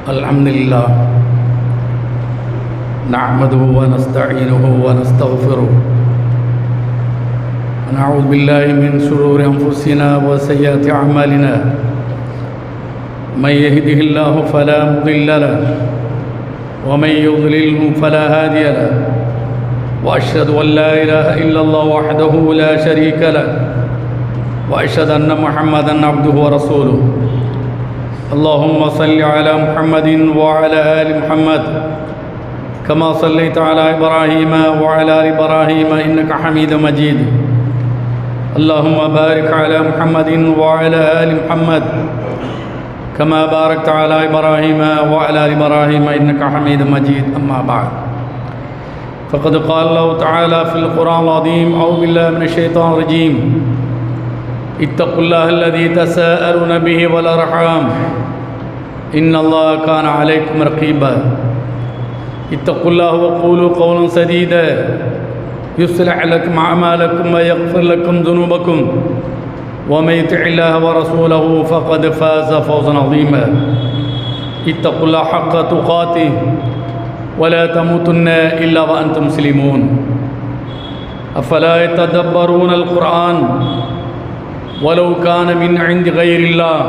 الحمد لله نحمده ونستعينه ونستغفره ونعوذ بالله من شرور أنفسنا وسيئات أعمالنا من يهده الله فلا مضل له ومن يضلله فلا هادي له وأشهد أن لا إله إلا الله وحده لا شريك له وأشهد أن محمدًا عبده ورسوله اللهم صل على محمد وعلى آل محمد كما صليت على إبراهيم وعلى آل إبراهيم إنك حميد مجيد اللهم بارك على محمد وعلى آل محمد كما باركت على إبراهيم وعلى آل إبراهيم إنك حميد مجيد أما بعد فقد قال الله تعالى في القرآن العظيم أعوذ بالله من الشيطان الرجيم اتقوا الله الذي تساءلون به والأرحام إن الله كان عليكم رقيبا اتقوا الله وقولوا قولا سديدا يصلح لكم أعمالكم ويغفر لكم ذنوبكم ومن يطع الله ورسوله فقد فاز فوزا عظيما اتقوا الله حق تقاته ولا تموتن إلا وأنتم مسلمون أفلا يتدبرون القرآن ولو كان من عند غير الله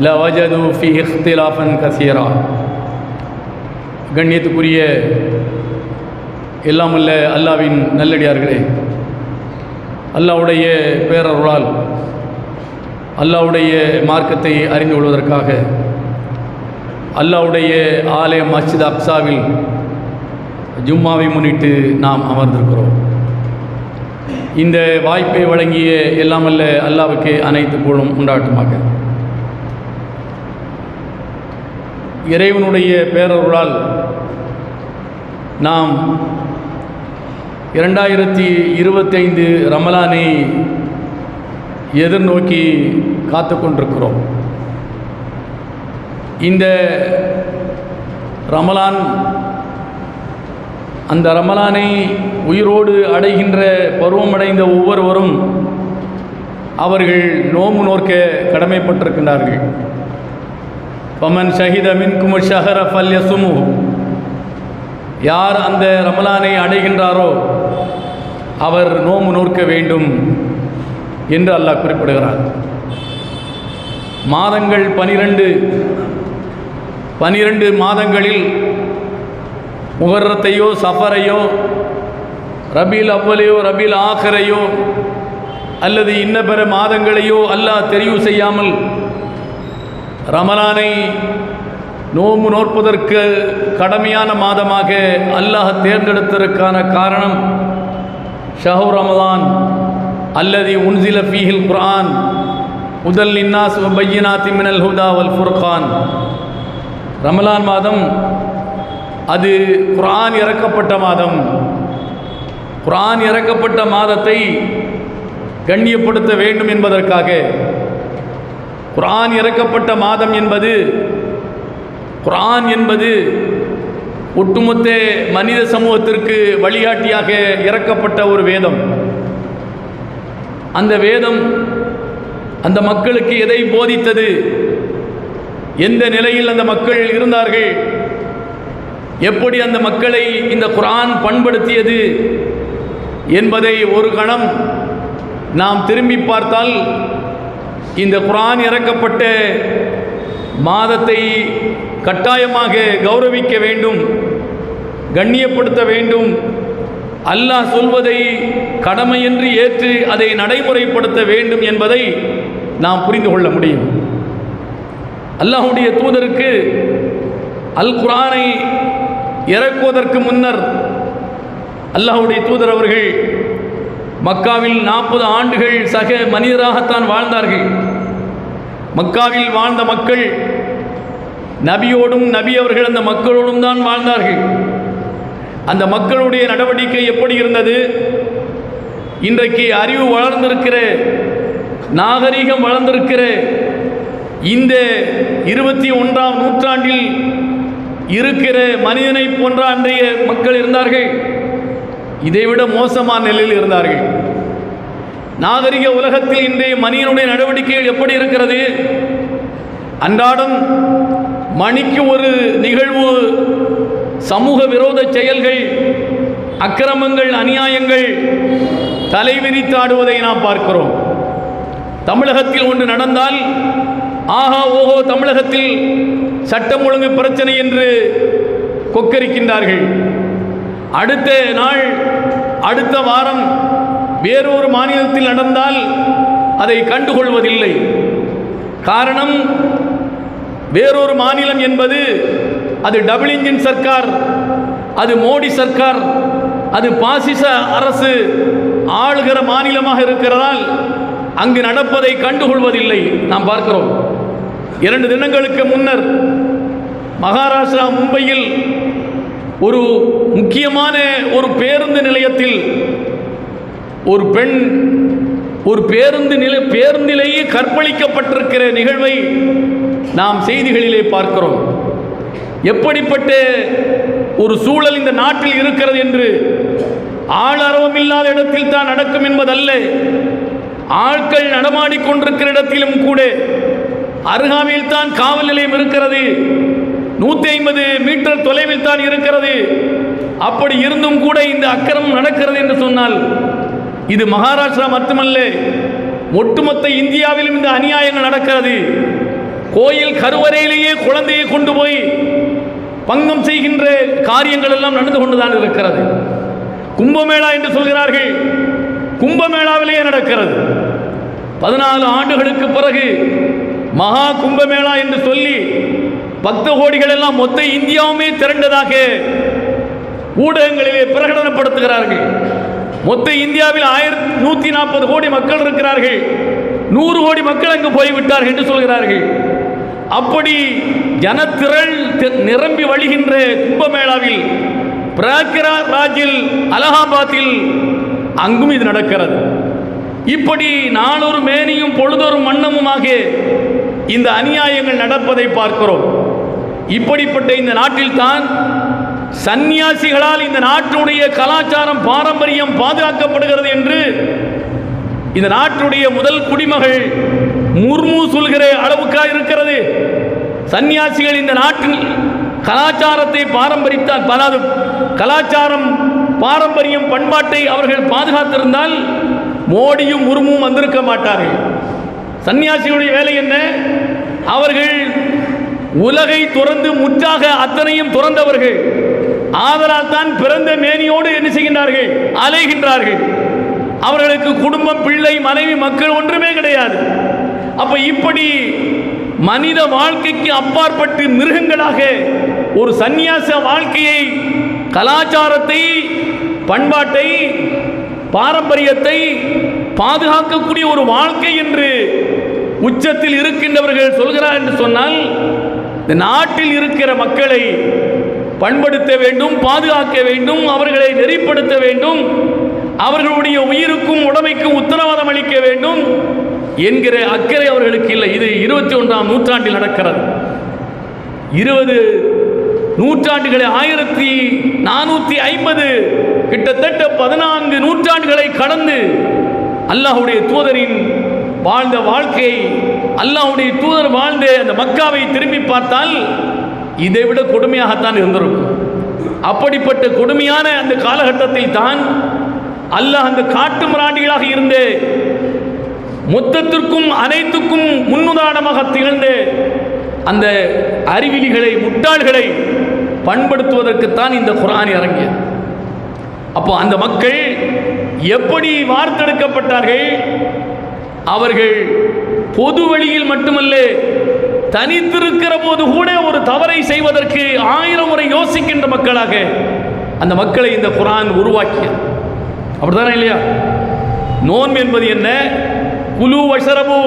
لوجدوا فيه اختلافا كثيرا கண்ணியத்துக்குரிய எல்லாமல்ல அல்லாஹ்வின் நல்லடியார்களே, அல்லாஹ்வுடைய பேரருளால் அல்லாஹ்வுடைய மார்க்கத்தை அறிந்து கொள்வதற்காக அல்லாஹ்வுடைய ஆலயம் மஸ்ஜித் அக்ஸாவில் ஜும்மாவை முன்னிட்டு நாம் அமர்ந்திருக்கிறோம். இந்த வாய்ப்பை வழங்கிய எல்லாமல்ல அல்லாஹ்வுக்கு அனைத்து புகழும் உண்டாட்டுமாக. இறைவனுடைய பேரருளால் நாம் 2025 ரமலானை எதிர்நோக்கி காத்து கொண்டிருக்கிறோம். இந்த ரமலான், அந்த ரமலானை உயிரோடு அடைகின்ற பருவமடைந்த ஒவ்வொருவரும் அவர்கள் நோன்பு நோக்க கடமைப்பட்டிருக்கின்றார்கள். ஃபமன் ஷஹித மின்கும் ஷஹர ஃபல்யசுமு, யார் அந்த ரமலானை அடைகின்றாரோ அவர் நோன்பு நோக்க வேண்டும் என்று அல்லாஹ் குறிப்பிடுகிறார். மாதங்கள் 12 மாதங்களில் முகர்ரத்தையோ சஃபரையோ ரபீல் அவ்வலையோ ரபீல் ஆఖரையோ அல்லது இன்ன பிற மாதங்களையோ அல்லாஹ் தெரிவு செய்யாமல் ரமலானை நோன்பு நோற்பதற்கு கடமையான மாதமாக அல்லாஹ் தேர்ந்தெடுத்ததற்கான காரணம் ஷஹ்ரு ரமலான் அல்லதி உன்சில ஃபீஹில் குர்ஆன் ஹுதல் லின்னாஸ் வ பையினாத்தி மினல் ஹுதா வல் ஃபுர்கான். ரமலான் மாதம் அது குர்ஆன் இறக்கப்பட்ட மாதம். குர்ஆன் இறக்கப்பட்ட மாதத்தை கண்ணியப்படுத்த வேண்டும் என்பதற்காக குர்ஆன் இறக்கப்பட்ட மாதம் என்பது, குர்ஆன் என்பது ஒட்டுமொத்த மனித சமூகத்திற்கு வழிகாட்டியாக இறக்கப்பட்ட ஒரு வேதம். அந்த வேதம் அந்த மக்களுக்கு எதை போதித்தது, எந்த நிலையில் அந்த மக்கள் இருந்தார்கள், எப்படி அந்த மக்களை இந்த குர்ஆன் பண்படுத்தியது என்பதை ஒரு கணம் நாம் திரும்பி பார்த்தால் இந்த குர்ஆன் இறக்கப்பட்ட மாதத்தை கட்டாயமாக கௌரவிக்க வேண்டும், கண்ணியப்படுத்த வேண்டும். அல்லாஹ் சொல்வதை கடமையின்றி ஏற்று அதை நடைமுறைப்படுத்த வேண்டும் என்பதை நாம் புரிந்து கொள்ள முடியும். அல்லாஹ்வுடைய தூதருக்கு அல் குர்ஆனை இறக்குவதற்கு முன்னர் அல்லாஹ்வுடைய தூதர் அவர்கள் மக்காவில் 40 ஆண்டுகள் சக மனிதராகத்தான் வாழ்ந்தார்கள். மக்காவில் வாழ்ந்த மக்கள் நபியோடும் நபி அவர்கள் அந்த மக்களோடும் தான் வாழ்ந்தார்கள். அந்த மக்களுடைய நடவடிக்கை எப்படி இருந்தது? இன்றைக்கு அறிவு வளர்ந்திருக்கிற, நாகரீகம் வளர்ந்திருக்கிற இந்த 21ஆம் நூற்றாண்டில் இருக்கிற மனிதனை போன்ற அன்றைய மக்கள் இருந்தார்கள். இதைவிட மோசமான நிலையில் இருந்தார்கள். நாகரிக உலகத்தில் இன்றைய மனிதனுடைய நடவடிக்கைகள் எப்படி இருக்கிறது? அன்றாடம் மணிக்கு ஒரு நிகழ்வு, சமூக விரோத செயல்கள், அக்கிரமங்கள், அநியாயங்கள் தலைவிரித்தாடுவதை நாம் பார்க்கிறோம். தமிழகத்தில் ஒன்று நடந்தால் ஆஹா ஓஹோ தமிழகத்தில் சட்டம் ஒழுங்கு பிரச்சனை என்று கொக்கரிக்கின்றார்கள். அடுத்த நாள், அடுத்த வாரம் வேறொரு மாநிலத்தில் நடந்தால் அதை கண்டுகொள்வதில்லை. காரணம், வேறொரு மாநிலம் என்பது அது டபுள் இன்ஜின் சர்க்கார், அது மோடி சர்க்கார், அது பாசிச அரசு ஆளுகிற மாநிலமாக இருக்கிறதால் அங்கு நடப்பதை கண்டுகொள்வதில்லை. நாம் பார்க்கிறோம். 2 தினங்களுக்கு முன்னர் மகாராஷ்டிரா மும்பையில் ஒரு முக்கியமான ஒரு பேருந்து நிலையத்தில் ஒரு பெண் ஒரு பேருந்திலேயே கற்பழிக்கப்பட்டிருக்கிற நிகழ்வை நாம் செய்திகளிலே பார்க்கிறோம். எப்படிப்பட்ட ஒரு சூழல் இந்த நாட்டில் இருக்கிறது என்று ஆளரவம் இல்லாத இடத்தில் தான் நடக்கும் என்பதல்ல, ஆட்கள் நடமாடிக்கொண்டிருக்கிற இடத்திலும் கூட அருகாமையில் தான் காவல் நிலையம் இருக்கிறது, 150 மீட்டர் தொலைவில் தான் இருக்கிறது. அப்படி இருந்தும் கூட இந்த அக்கிரமம் நடக்கிறது என்று சொன்னால் இது மகாராஷ்டிரா மட்டுமல்ல, ஒட்டுமொத்த இந்தியாவிலும் இந்த அநியாயங்கள் நடக்கிறது. கோயில் கருவறையிலேயே குழந்தையை கொண்டு போய் பங்கம் செய்கின்ற காரியங்கள் எல்லாம் நடந்து கொண்டுதான் இருக்கிறது. கும்பமேளா என்று சொல்கிறார்கள், கும்பமேளாவிலேயே நடக்கிறது. 14 ஆண்டுகளுக்கு பிறகு மகா கும்பமேளா என்று சொல்லி பக்த கோடிகள் எல்லாம் மொத்த இந்தியாவுமே திரண்டதாக ஊடகங்களிலே பிரகடனப்படுத்துகிறார்கள். மொத்த இந்தியாவில் 1140 கோடி மக்கள் இருக்கிறார்கள், 100 கோடி மக்கள் அங்கு போய்விட்டார்கள் என்று சொல்கிறார்கள். அப்படி ஜனத்திரள் நிரம்பி வழிகின்ற கும்பமேளாவில் பிரயாக்ராஜில், அலகாபாத்தில் அங்கும் இது நடக்கிறது. இப்படி நாளொரு மேனியும் பொழுதொரு மன்னமுமாக இந்த அநியாயங்கள் நடப்பதை பார்க்கிறோம். இப்படிப்பட்ட இந்த நாட்டில் தான் சந்நியாசிகளால் இந்த நாட்டுடைய கலாச்சாரம், பாரம்பரியம் பாதுகாக்கப்படுகிறது என்று இந்த நாட்டுடைய முதல் குடிமகள் முர்மு சொல்கிற அளவுக்காக இருக்கிறது. சந்நியாசிகள் இந்த நாட்டில் கலாச்சாரத்தை பாரம்பரித்தால், அதாவது கலாச்சாரம், பாரம்பரியம், பண்பாட்டை அவர்கள் பாதுகாத்திருந்தால் மோடியும் முர்முவும் வந்திருக்க மாட்டார்கள். சன்னியாசிகளுடைய வேலை என்ன? அவர்கள் உலகை துறந்து முற்றாக அத்தனையும் துறந்தவர்கள். ஆதலால் தான் பிறந்த மேனியோடு என்ன செய்கின்றார்கள்? அலைகின்றார்கள். அவர்களுக்கு குடும்பம், பிள்ளை, மனைவி, மக்கள் ஒன்றுமே கிடையாது. அப்ப இப்படி மனித வாழ்க்கைக்கு அப்பாற்பட்டு மிருகங்களாக ஒரு சந்நியாச வாழ்க்கையை, கலாச்சாரத்தை, பண்பாட்டை, பாரம்பரியத்தை பாதுகாக்கக்கூடிய ஒரு வாழ்க்கை என்று உச்சத்தில் இருக்கின்றவர்கள் சொல்கிறார் என்று சொன்னால், இந்த நாட்டில் இருக்கிற மக்களை பண்படுத்த வேண்டும், பாதுகாக்க வேண்டும், அவர்களை நெறிப்படுத்த வேண்டும், அவர்களுடைய உயிருக்கும் உடைமைக்கும் உத்தரவாதம் அளிக்க வேண்டும் என்கிற அக்கறை அவர்களுக்கு இல்லை. இது 21ஆம் நூற்றாண்டில் நடக்கிறது. 20 நூற்றாண்டுகளை, 1450 கிட்டத்தட்ட 14 நூற்றாண்டுகளை கடந்து அல்லாஹ்வுடைய தூதரின் வாழ்ந்த வாழ்க்கை, அல்லாஹ்வுடைய தூதர் வாழ்ந்த அந்த மக்காவை திரும்பி பார்த்தால் இதைவிட கொடுமையாகத்தான் இருந்திருக்கும். அப்படிப்பட்ட கொடுமையான அந்த காலகட்டத்தில் தான் அல்லாஹ் அந்த காட்டு மிராண்டிகளாக இருந்த, மொத்தத்திற்கும் அனைத்துக்கும் முன்னுதாரணமாக திகழ்ந்த அந்த அறிவிலிகளை, முட்டாள்களை பண்படுத்துவதற்குத்தான் இந்த குர்ஆன் இறங்கியது. அப்போ அந்த மக்கள் எப்படி வார்த்தெடுக்கப்பட்டார்கள்? அவர்கள் பொது வழியில் மட்டுமல்ல, தனித்திருக்கிற போது கூட ஒரு தவறை செய்வதற்கு 1000 முறை யோசிக்கின்ற மக்களாக அந்த மக்களை இந்த குர்ஆன் உருவாக்கியது. அப்படித்தானே இல்லையா? நோன்பு என்பது என்ன? குலு வஷரபு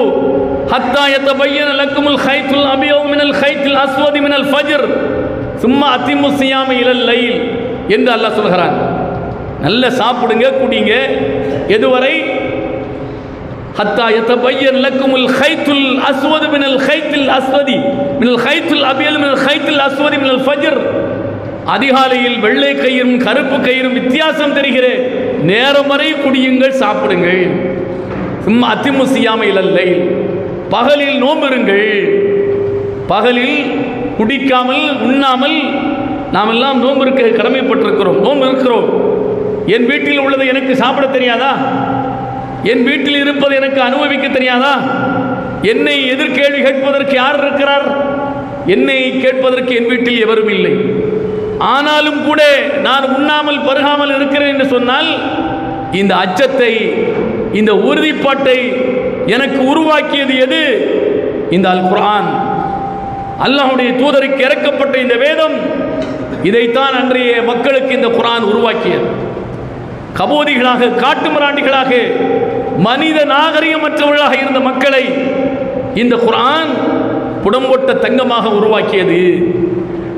ஹத்தா யதபய்யன லக்குமுல் கைத்துல் அபியது மினல் கைத்தில் அஸ்வதி மினல் ஃபஜ்ர் சும்மா அத்திமு சியாம இலல் லைல் என்று அல்லாஹ் சொல்கிறான். நல்ல சாப்பிடுங்க, குடிங்க. எதுவரை? ஹத்தா யதபய்யன லக்குமுல் கைத்துல் அஸ்வது மினல் கைத்தில் அஸ்வதி மினல் கைத்துல் அபியது மினல் கைத்தில் அஸ்வதி மினல் ஃபஜ்ர். அதிகாலையில் வெள்ளை கயிறும் கருப்பு கயிறும் வித்தியாசம் தெரிகிற நேரம் வரை குடியுங்கள், சாப்பிடுங்கள். சும்மா அத்திமு சியாம இலல் லைல், பகலில் நோம்பிருங்கள். பகலில் குடிக்காமல் உண்ணாமல் நாம் எல்லாம் நோன்பு இருக்க கடமைப்பட்டிருக்கிறோம், நோன்பு இருக்கிறோம். என் வீட்டில் உள்ளதை எனக்கு சாப்பிட தெரியாதா? என் வீட்டில் இருப்பதை எனக்கு அனுபவிக்க தெரியாதா? என்னை எதிர்கேள்வி கேட்பதற்கு யார் இருக்கிறார்? என்னை கேட்பதற்கு என் வீட்டில் எவரும் இல்லை. ஆனாலும் கூட நான் உண்ணாமல் பருகாமல் இருக்கிறேன் என்று சொன்னால் இந்த அச்சத்தை, இந்த உறுதிப்பாட்டை எனக்கு உருவாக்கியது எது? இந்த அல் குர்ஆன், அல்லாஹ்வுடைய தூதருக்கு இறக்கப்பட்ட இந்த வேதம். இதைத்தான் அன்றைய மக்களுக்கு இந்த குர்ஆன் உருவாக்கியது. கபோதிகளாக, காட்டுமிராண்டிகளாக, மனித நாகரிகமற்றவர்களாக இருந்த மக்களை இந்த குர்ஆன் புடம்பொட்ட தங்கமாக உருவாக்கியது.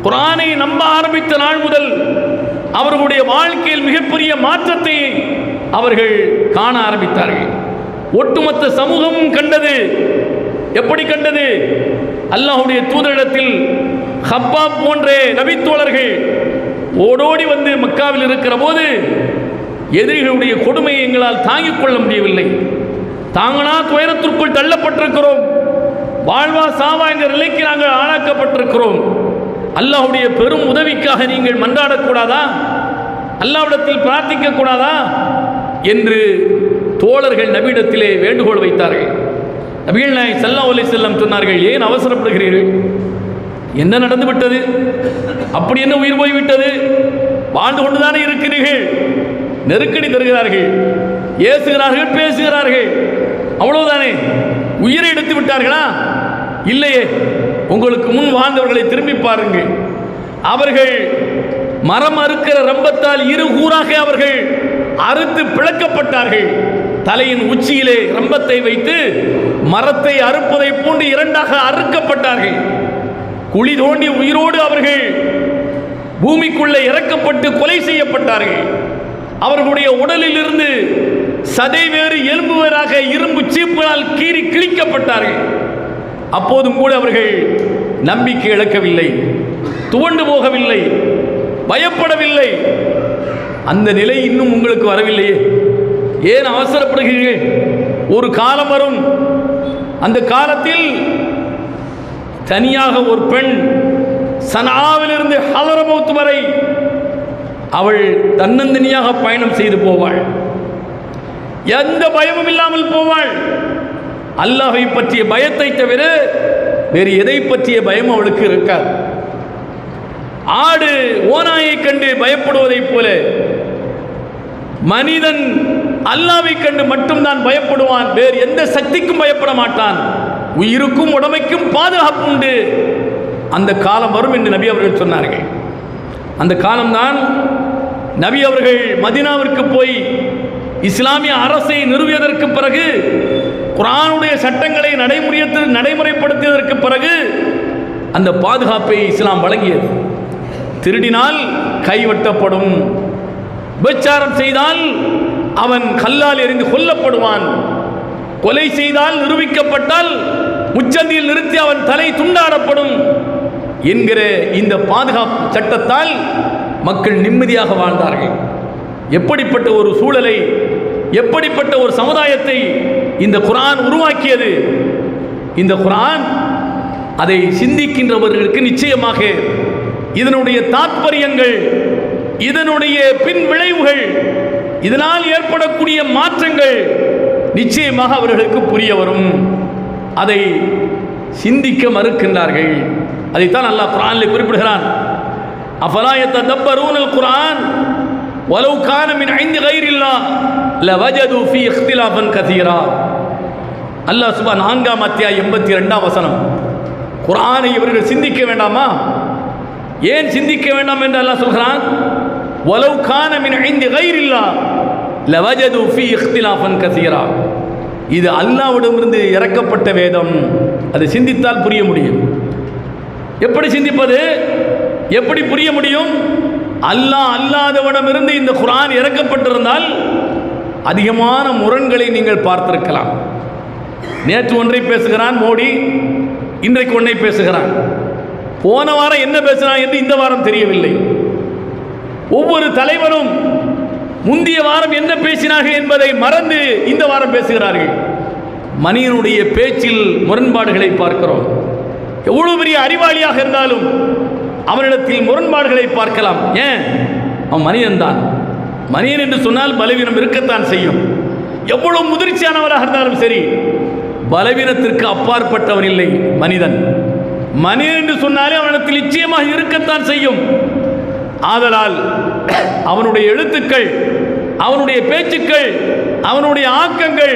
குர்ஆனை நம்ப ஆரம்பித்த நாள் முதல் அவர்களுடைய வாழ்க்கையில் மிகப்பெரிய மாற்றத்தை அவர்கள் காண ஆரம்பித்தார்கள். ஒட்டுமொத்த சமூகமும் கண்டது. எப்படி கண்டது? அல்லாஹ்வுடைய தூதரிடத்தில் ஹப்பாப் போன்ற நபித்தோழர்கள் ஓடோடி வந்து மக்காவில் இருக்கிற போது எதிரிகளுடைய கொடுமையை எங்களால் தாங்கிக் கொள்ள முடியவில்லை. தாங்களா துயரத்திற்குள் தள்ளப்பட்டிருக்கிறோம், வாழ்வா சாவா என்ற நிலைக்கு நாங்கள் ஆளாக்கப்பட்டிருக்கிறோம். அல்லாஹ்வுடைய பெரும் உதவிக்காக நீங்கள் மன்றாடக்கூடாதா? அல்லாஹ்விடத்தில் பிரார்த்திக்க கூடாதா என்று தோழர்கள் நபியிடத்திலே வேண்டுகோள் வைத்தார்கள். நபிகள் நாயகம் ஸல்லல்லாஹு அலைஹி வஸல்லம் சொன்னார்கள், ஏன் அவசரப்படுகிறீர்கள்? என்ன நடந்து விட்டது? அப்படி என்ன உயிர் போய்விட்டது? வாழ்ந்து கொண்டுதானே இருக்கிறீர்கள். நெருக்கடி தருகிறார்கள், ஏசுகிறார்கள், பேசுகிறார்கள், அவ்வளவுதானே. உயிரை எடுத்து விட்டார்களா? இல்லையே. உங்களுக்கு முன் வாழ்ந்தவர்களை திரும்பி பாருங்கள். அவர்கள் மரம் அறுக்கிற ரம்பத்தால் இரு கூறாக அவர்கள் அறுத்து பிளக்கப்பட்டார்கள். தலையின் உச்சியிலே ரம்பத்தை வைத்து மரத்தை அறுப்பதை போன்று இரண்டாக அறுக்கப்பட்டார்கள். குழி தோண்டி உயிரோடு அவர்கள் பூமிக்குள்ளே இறக்கப்பட்டு கொலை செய்யப்பட்டார்கள். அவர்களுடைய உடலில் இருந்து சதை வேறு எலும்பு வேறாக இரும்பு சீப்பினால் கீறி கிழிக்கப்பட்டார்கள். அப்போதும் கூட அவர்கள் நம்பிக்கை இழக்கவில்லை, துவண்டு போகவில்லை, பயப்படவில்லை. அந்த நிலை இன்னும் உங்களுக்கு வரவில்லையே, ஏன் அவசரப்படுகிறீர்கள்? ஒரு காலம் வரும், அந்த காலத்தில் தனியாக ஒரு பெண் சனாவிலிருந்து ஹலரமௌத் வரை அவள் தன்னந்தனியாக பயணம் செய்து போவாள். எந்த பயமும் இல்லாமல் போவாள். அல்லாஹ்வை பற்றிய பயத்தை தவிர வேறு எதை பற்றிய பயம் அவளுக்கு இருக்காது. ஆடு ஓநாயை கண்டு பயப்படுவதைப் போல மனிதன் அல்லாஹ்வை கண்டு மட்டும்தான் பயப்படுவான், வேறு எந்த சக்திக்கும் பயப்பட மாட்டான். உயிருக்கும் உடமைக்கும் பாதுகாப்பு உண்டு. அந்த காலம் வரும் என்று நபி அவர்கள் சொன்னார்கள். அந்த காலம்தான் நபி அவர்கள் மதீனாவிற்கு போய் இஸ்லாமிய அரசை நிறுவியதற்கு பிறகு, குர்ஆனுடைய சட்டங்களை நடைமுறைப்படுத்தியதற்கு பிறகு அந்த பாதுகாப்பை இஸ்லாம் வழங்கியது. திருடினால் கைவெட்டப்படும், விபச்சாரம் செய்தால் அவன் கல்லால் எறிந்து கொல்லப்படுவான், கொலை செய்தால் நிரூபிக்கப்பட்டால் முச்சந்தியில் நிறுத்தி அவன் தலை துண்டாடப்படும் என்கிற இந்த பாதுகாப்பு சட்டத்தால் மக்கள் நிம்மதியாக வாழ்ந்தார்கள். எப்படிப்பட்ட ஒரு சூழலை, எப்படிப்பட்ட ஒரு சமுதாயத்தை இந்த குர்ஆன் உருவாக்கியது! இந்த குர்ஆன் அதை சிந்திக்கின்றவர்களுக்கு நிச்சயமாக இதனுடைய தாத்பரியங்கள், இதனுடைய பின் விளைவுகள், இதனால் ஏற்படக்கூடிய மாற்றங்கள் நிச்சயமாக அவர்களுக்கு புரிய வரும். அதை சிந்திக்க மறுக்கின்றார்கள். அதைத்தான் அல்லாஹ் குர்ஆனில் குறிப்பிடுகிறான். அஃபலா யததப்பரூனல் குர்ஆன் வலவ் கான மின் இன்தி கைரில்லாஹ் லவஜது ஃபீ இக்திலாஃபன் கஸீரா. அல்லாஹ் சுப்ஹானஹு 4ஆம் அத்தியாயம் 82ஆம் வசனம். குர்ஆனை இவர்கள் சிந்திக்க வேண்டாமா? ஏன் சிந்திக்க வேண்டாம் என்று அல்லாஹ் சொல்கிறான்? வலவ் கான மின் இன்தி கைரில்லாஹ் லவஜது ஃபீ இக்திலாஃபன் கஸீரா. இது அல்லாஹ்விடமிருந்து இறக்கப்பட்ட வேதம். அதை சிந்தித்தால் புரிய முடியும். எப்படி சிந்திப்பது? எப்படி புரிய முடியும்? அல்லாஹ் அல்லாதவனிடமிருந்து இந்த குர்ஆன் இறக்கப்பட்டிருந்தால் அதிகமான முரண்களை நீங்கள் பார்த்திருக்கலாம். நேற்று ஒன்றை பேசுகிறான் மோடி, இன்றைக்கு ஒன்றை பேசுகிறான். போன வாரம் என்ன பேசுகிறான் என்று இந்த வாரம் தெரியவில்லை. ஒவ்வொரு தலைவரும் முந்தைய வாரம் என்ன பேசினார்கள் என்பதை மறந்து இந்த வாரம் பேசுகிறார்கள். மனிதனுடைய பேச்சில் முரண்பாடுகளை பார்க்கிறோம். எவ்வளவு பெரிய அறிவாளியாக இருந்தாலும் அவனிடத்தில் முரண்பாடுகளை பார்க்கலாம். ஏன்? அவன் மனிதன்தான். மனிதன் என்று சொன்னால் பலவீனம் இருக்கத்தான் செய்யும். எவ்வளவு முதிர்ச்சியானவராக இருந்தாலும் சரி, பலவீனத்திற்கு அப்பாற்பட்டவன் இல்லை மனிதன். மனிதன் என்று சொன்னாலே அவனிடத்தில் நிச்சயமாக இருக்கத்தான் செய்யும். ஆதலால் அவனுடைய எழுத்துக்கள், அவனுடைய பேச்சுக்கள், அவனுடைய ஆக்கங்கள்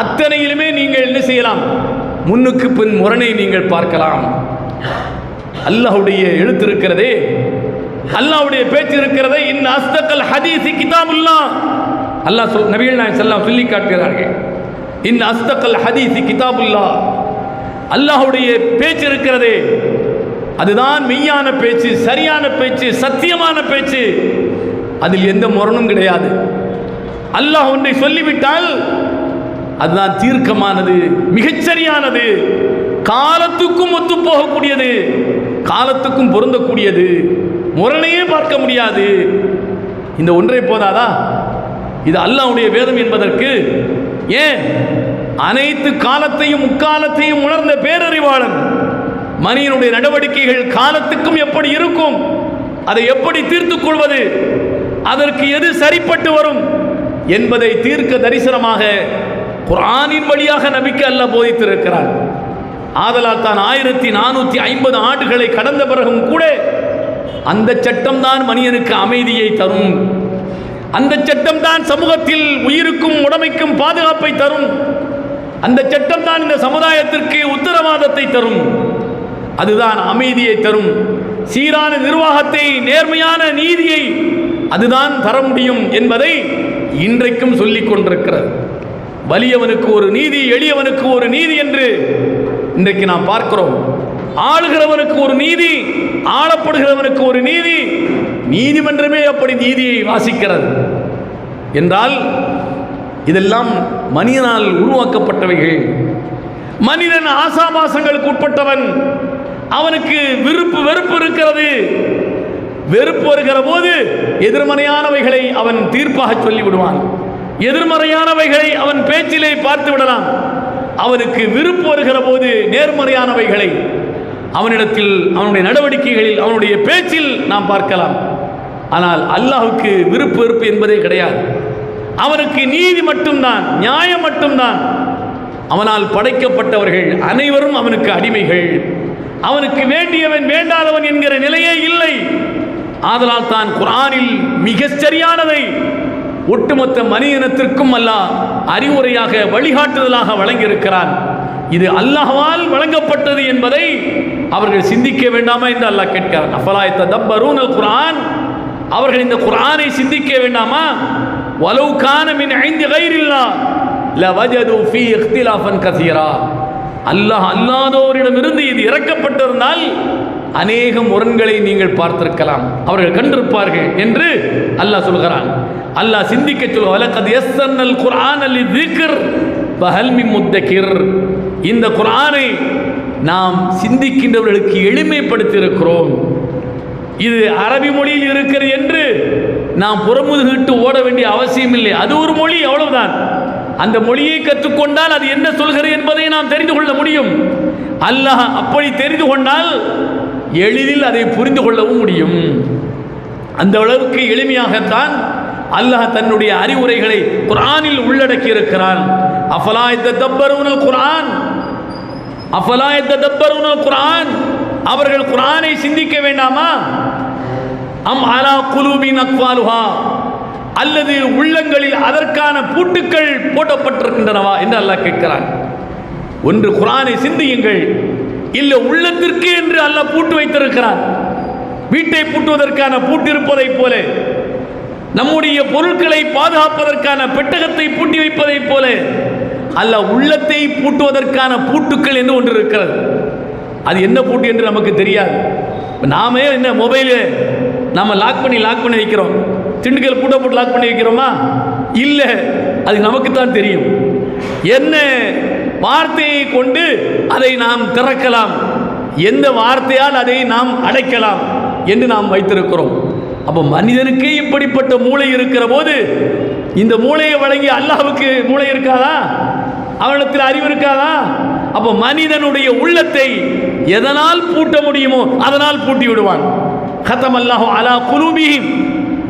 அத்தனையிலுமே நீங்கள் என்ன செய்யலாம்? முன்னுக்கு பின் முரணை நீங்கள் பார்க்கலாம். அல்லாஹ்வுடைய எழுத்து இருக்கிறதே, அல்லாஹ்வுடைய பேச்சு இருக்கிறதே, இன் அஸ்தகல் ஹதீஸி கிதாபுல்லாஹ், அல்லாஹ் நபிகள் நாயகம் ஸல்லல்லாஹு அலைஹி வஸல்லம் சொல்லி காட்டுகிறார்கள். இன் அஸ்தகல் ஹதீஸி கிதாபுல்லாஹ், அல்லாஹ்வுடைய பேச்சு இருக்கிறதே அதுதான் மெய்யான பேச்சு, சரியான பேச்சு, சத்தியமான பேச்சு. அதில் எந்த முரணும் கிடையாது. அல்லாஹ் ஒன்றை சொல்லிவிட்டால் அதுதான் தீர்க்கமானது, மிகச்சரியானது, காலத்துக்கும் ஒத்து போகக்கூடியது, காலத்துக்கும் பொருந்தக்கூடியது, முரணையே பார்க்க முடியாது. இந்த ஒன்றை போதாதா? இது அல்லாஹ்வுடைய வேதம் என்பதற்கு. ஏன்? அனைத்து காலத்தையும் முக்காலத்தையும் உணர்ந்த பேரறிவாளன். மனிதனுடைய நடவடிக்கைகள் காலத்துக்கும் எப்படி இருக்கும், அதை எப்படி தீர்த்துக் கொள்வது, அதற்கு எது சரிப்பட்டு வரும் என்பதை தீர்க்க தரிசனமாக குர்ஆனின் வழியாக நபிக்கு அல்லாஹ் போதித்திருக்கிறார். ஆதலால் தான் 1450 ஆண்டுகளை கடந்த பிறகும் கூட அந்த சட்டம் தான் மனிதனுக்கு அமைதியை தரும். அந்த சட்டம் தான் சமூகத்தில் உயிருக்கும் உடமைக்கும் பாதுகாப்பை தரும். அந்த சட்டம் தான் இந்த சமுதாயத்திற்கு உத்தரவாதத்தை தரும். அதுதான் அமைதியை தரும். சீரான நிர்வாகத்தை, நேர்மையான நீதியை அதுதான் தர முடியும் என்பதை இன்றைக்கும் சொல்லிக் கொண்டிருக்கிறது. வலியவனுக்கு ஒரு நீதி, எளியவனுக்கு ஒரு நீதி என்று இன்றைக்கு நாம் பார்க்கிறோம். ஆளுகிறவனுக்கு ஒரு நீதி, ஆளப்படுகிறவனுக்கு ஒரு நீதி. நீதிமன்றமே அப்படி நீதியை வாசிக்கிறது என்றால் இதெல்லாம் மனிதனால் உருவாக்கப்பட்டவைகள். மனிதன் ஆசாபாசங்களுக்கு உட்பட்டவன். அவனுக்கு விருப்பு வெறுப்பு இருக்கிறது. வெறுப்பு வருகிற போது எதிர்மறையானவைகளை அவன் தீர்ப்பாக சொல்லிவிடுவான். எதிர்மறையானவைகளை அவன் பேச்சிலே பார்த்து விடலாம். அவனுக்கு விருப்பு வருகிற போது நேர்மறையானவைகளை அவனிடத்தில், அவனுடைய நடவடிக்கைகளில், அவனுடைய பேச்சில் நாம் பார்க்கலாம். ஆனால் அல்லாஹ்வுக்கு விருப்பு வெறுப்பு என்பதே கிடையாது. அவனுக்கு நீதி மட்டும்தான், நியாயம் மட்டும்தான். அவனால் படைக்கப்பட்டவர்கள் அனைவரும் அவனுக்கு அடிமைகள். அவனுக்கு வேண்டியவன் வேண்டாதவன் என்கிற நிலையே இல்லை. ஆதலால் தான் குர்ஆனில் மிக சரியானதை ஒட்டுமொத்த மனிதனத்திற்கும் அல்லாஹ் அறிவுரையாக, வழிகாட்டுதலாக வழங்கியிருக்கிறான். இது அல்லாஹ்வால் வழங்கப்பட்டது என்பதை அவர்கள் சிந்திக்க வேண்டாமா என்று அல்லாஹ் கேட்கிறான். அஃபலா யததப்பரூனல் குர்ஆன், அவர்கள் இந்த குர்ஆனை சிந்திக்க வேண்டாமா? வலவ் கான மின் இன்தி கைரில்லாஹ் லவஜது ஃபீ இக்திலாஃபன் கஸீரா, அல்லாஹ் அல்லாதோரிடமிருந்து இது இறக்கப்பட்டிருந்தால் அநேக முரண்களை நீங்கள் பார்த்திருக்கலாம், அவர்கள் கண்டிருப்பார்கள் என்று அல்லாஹ் சொல்கிறான். அல்லாஹ் சிந்திக்க சொல்ல, வலகத் யஸ்ஸர்னல் குர்ஆன லிذிக்ர் ஃபஹல் மின் முத்தகிர், இந்த குர்ஆனை நாம் சிந்திக்கின்றவர்களுக்கு எளிமைப்படுத்தி இருக்கிறோம். இது அரபி மொழியில் இருக்கிறது என்று நாம் புறமுதுகிட்டு ஓட வேண்டிய அவசியம் இல்லை. அது ஒரு மொழி, அவ்வளவுதான். அந்த மொழியை கற்றுக்கொண்டால் அது என்ன சொல்கிறது என்பதை நாம் தெரிந்து கொள்ள முடியும். அல்லாஹ் அப்படி தெரிந்து கொண்டால் எளிதில் அதை புரிந்து கொள்ளவும் முடியும். அந்த அளவுக்கு எளிமையாகத்தான் அல்லாஹ் தன்னுடைய அறிவுரைகளை குர்ஆனில் உள்ளடக்கி இருக்கிறான். அஃபலா யததப்பரூனல் குர்ஆன், அஃபலா யததப்பரூனல் குர்ஆன், அவர்கள் குர்ஆனை சிந்திக்க வேண்டாமா? அம் அலா குலூபின் அக்ஃபாலுஹா, அல்லது உள்ளங்களில் அதற்கான பூட்டுக்கள் போடப்பட்டிருக்கின்றனவா என்று அல்லாஹ் கேட்கிறான். ஒன்று குர்ஆனை சிந்தியுங்கள், இல்லை உள்ளத்திற்கு என்று அல்லாஹ் பூட்டு வைத்திருக்கிறான். வீட்டை பூட்டுவதற்கான பூட்டு இருப்பதைப் போல, நம்முடைய பொருட்களை பாதுகாப்பதற்கான பெட்டகத்தை பூட்டி வைப்பதைப் போல அல்லாஹ் உள்ளத்தை பூட்டுவதற்கான பூட்டுக்கள் என்று ஒன்று இருக்கிறது. அது என்ன பூட்டு என்று நமக்கு தெரியாது. நாமே என்ன மொபைலு நாம் லாக் பண்ணி வைக்கிறோம். திண்டுக்கல் பூட்டை போட்டு லாக் பண்ணி வைக்கிறோமா? இல்லை, அது நமக்கு தான் தெரியும். என்ன வார்த்தையை கொண்டு அதை நாம் திறக்கலாம், எந்த வார்த்தையால் அதை நாம் அடைக்கலாம் என்று நாம் வைத்திருக்கிறோம். அப்போ மனிதனுக்கே இப்படிப்பட்ட மூளை இருக்கிற போது இந்த மூளையை வழங்கி அல்லாஹ்வுக்கு மூளை இருக்காதா? அவனிடத்தில் அறிவு இருக்காதா? அப்ப மனிதனுடைய உள்ளத்தை எதனால் பூட்ட முடியுமோ அதனால் பூட்டி விடுவான். கதமல்லாஹு அலா குலூபிஹிம்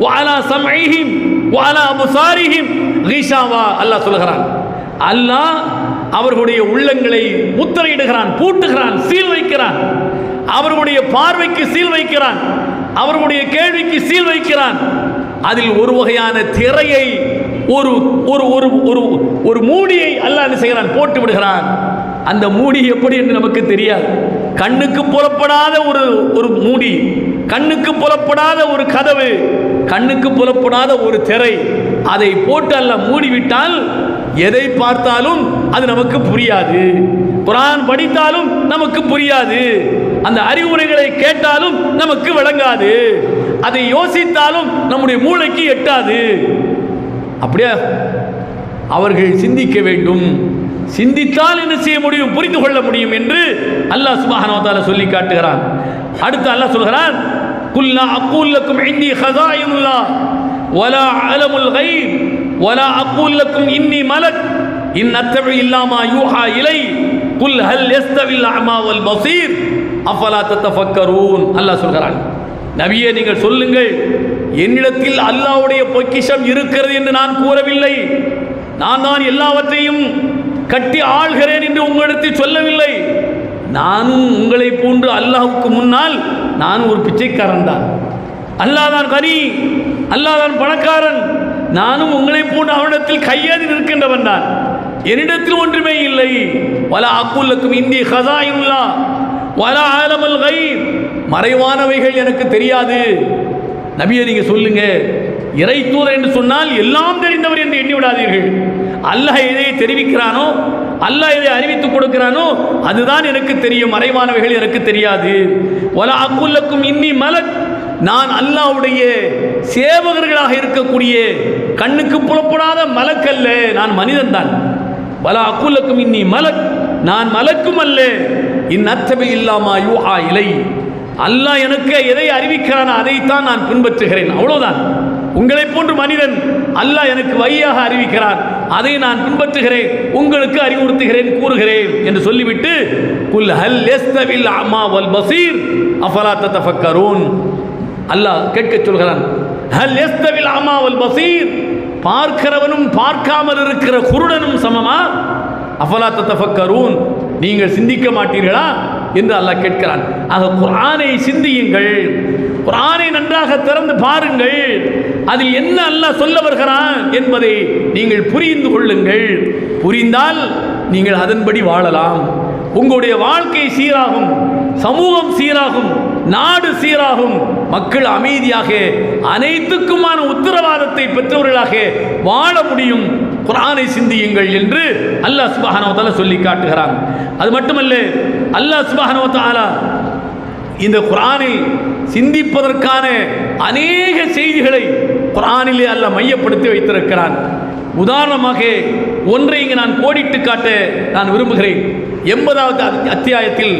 வ அலா சம்இஹிம் வ அலா அப்சாரிஹிம் கிஷாவா. அல்லாஹ் சொல்கிறான், அல்லாஹ் அவர்களுடைய உள்ளங்களை முத்திரையிடுகிறான், பூட்டுகிறான், சீல் வைக்கிறான். அவர்களுடைய பார்வைக்கு சீல் வைக்கிறான், அவர்களுடைய கேள்விக்கு சீல் வைக்கிறான். அதில் ஒரு வகையான திரையை, ஒரு ஒரு ஒரு ஒரு ஒரு மூடியை அல்லாஹ் என்ன செய்கிறான், போட்டு விடுகிறான். அந்த மூடி எப்படி என்று நமக்கு தெரியாது. கண்ணுக்கு புலப்படாத ஒரு ஒரு மூடி, கண்ணுக்கு புலப்படாத ஒரு கதவு, கண்ணுக்கு புலப்படாத ஒரு திரை, அதை போட்டு அல்லாஹ் மூடிவிட்டால் எதை பார்த்தாலும் அது நமக்கு புரியாது. குர்ஆன் படித்தாலும் நமக்கு புரியாது, அந்த அறிவுரைகளை கேட்டாலும் நமக்கு விளங்காது, அதை யோசித்தாலும் நம்முடைய மூளைக்கு எட்டாது. அப்படியே அவர்கள் சிந்திக்க வேண்டும், சிந்தித்தால் என்ன செய்ய முடியும், புரிந்து கொள்ள முடியும் என்று அல்லாஹ் சுப்ஹானஹு வ தஆலா சொல்லி காட்டுகிறான். அடுத்து அல்லாஹ் சொல்கிறான், குல் லா அகூல் லக்கும் இன்தி ஹஸாயினுல்லாஹ் வலா அலமுல் கைப் வலா அகூல் லக்கும் இன்னி மலக் இன் அத்தபி இல்லா மா யூஹா இலை குல் ஹல் யஸ்தவில் அமா வல் பஸீர் அஃபலா ததஃபக்கரூன். அல்லாஹ் சொல்கிறான், நபியே நீங்கள் சொல்லுங்கள், என்னிடத்தில் அல்லாஹ்வுடைய பொக்கிஷம் இருக்கிறது என்று நான் கூறவில்லை, நான் தான் எல்லாவற்றையும் கட்டி ஆள்கிறேன் என்று உங்களிடத்தில் சொல்லவில்லை. நானும் உங்களை போன்று அல்லாஹ்வுக்கு முன்னால் நான் ஒரு பிச்சைக்காரன் தான். அல்லாஹ் தான் கனி, அல்லாஹ் தான் பணக்காரன், நானும் உங்களை போன்று அவனிடத்தில் கையேந்தி நிற்கின்றவன் தான். என்னிடத்தில் ஒன்றுமே இல்லை. வலா அக்கூல் லக்கும் இந்தி ஹஸாயினுல்லாஹ் வலா ஆலமுல் கைப், மறைவானவைகள் எனக்கு தெரியாது. நபியை நீங்க சொல்லுங்க, இறை தூதர் என்று சொன்னால் எல்லாம் தெரிந்தவர் என்று எண்ணி விடாதீர்கள். அல்லாஹ் எதை தெரிவிக்கிறானோ, அல்லாஹ் எதை அறிவித்துக் கொடுக்கிறானோ அதுதான் எனக்கு தெரியும், மறைவானவைகள் எனக்கு தெரியாது. வலா அக்கூல் லக்கும் இன்னி மலக், நான் அல்லாஹ்வுடைய சேவகர்களாக இருக்கக்கூடிய கண்ணுக்கு புலப்படாத மலக் அல்ல, நான் மனிதன் தான். வலா அக்கூல் லக்கும் இன்னி மலக், நான் மலக்கும் அல்ல. இன் அத்தபி இல்லா மா யூஹா இலை, அல்லாஹ் எனக்கு எதை அறிவிக்கிறானோ அதைத்தான் நான் பின்பற்றுகிறேன், அவ்வளவுதான். உங்களை போன்று மனிதன், அல்லாஹ் எனக்கு வழியாக அறிவிக்கிறான், அதை நான் பின்பற்றுகிறேன், உங்களுக்கு அறிவுறுத்துகிறேன், கூறுகிறேன் என்று சொல்லிவிட்டு குல் ஹல் யஸ்தவில் அமா வல் பஸீர் அஃபலா ததஃபக்கரூன், அல்லாஹ் கேட்க சொல்கிறான். ஹல் யஸ்தவில் அமா வல் பஸீர், பார்க்கிறவனும் பார்க்காமல் இருக்கிற குருடனும் சமமா? அஃபலா ததஃபக்கரூன், நீங்கள் சிந்திக்க மாட்டீர்களா என்று அல்லாஹ் கேட்கிறான். ஆக குர்ஆனை சிந்தியுங்கள், குர்ஆனை நன்றாக திறந்து பாருங்கள், அதில் என்ன அல்லாஹ் சொல்ல வருகிறான் என்பதை நீங்கள் புரிந்து கொள்ளுங்கள். புரிந்தால் நீங்கள் அதன்படி வாழலாம், உங்களுடைய வாழ்க்கை சீராகும், சமூகம் சீராகும், நாடு சீராகும், மக்கள் அமைதியாக அனைத்துக்குமான உத்தரவாதத்தை பெற்றவர்களாக வாழ முடியும். குர்ஆனை சிந்தியுங்கள் என்று அல்லாஹ் சுப்ஹானஹு வ தஆலா சொல்லி காட்டுகிறான். அது மட்டுமல்ல, அல்லாஹ் சுப்ஹானஹு வ தஆலா இந்த குர்ஆனை சிந்திப்பதற்கான அநேக செய்திகளை குர்ஆனிலே அல்லாஹ் மையப்படுத்தி வைத்திருக்கிறான். உதாரணமாக ஒன்றை இங்கு நான் கோடிட்டு காட்ட நான் விரும்புகிறேன். 80வது அத்தியாயத்தில்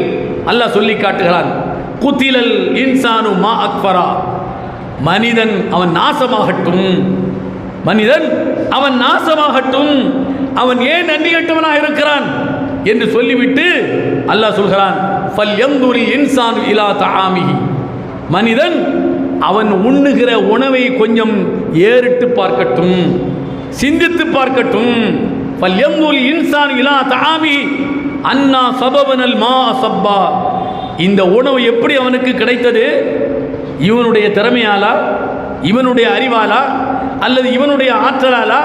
அல்லாஹ் சொல்லி காட்டுகிறான், குத்திலல் இன்சானு மா அக்ஃபரா, மனிதன் அவன் நாசமாகட்டும், மனிதன் அவன் நாசமாகட்டும், அவன் ஏன் நன்றி கெட்டவனாக இருக்கிறான் என்று சொல்லிவிட்டு அல்லாஹ் சொல்கிறான், ஃபல்யன்துரில் இன்சானு இலா தஆமிஹி, மனிதன் அவன் உண்ணுகிற உணவை கொஞ்சம் ஏறிட்டு பார்க்கட்டும், சிந்தித்து பார்க்கட்டும். ஃபல்யன்துரில் இன்சானு இலா தஆமிஹி அன்னா சபபனல் மா சப்பா, இந்த உணவு எப்படி அவனுக்கு கிடைத்தது? இவனுடைய திறமையாலா, இவனுடைய அறிவாலா, அல்லது இவனுடைய ஆற்றலாலா?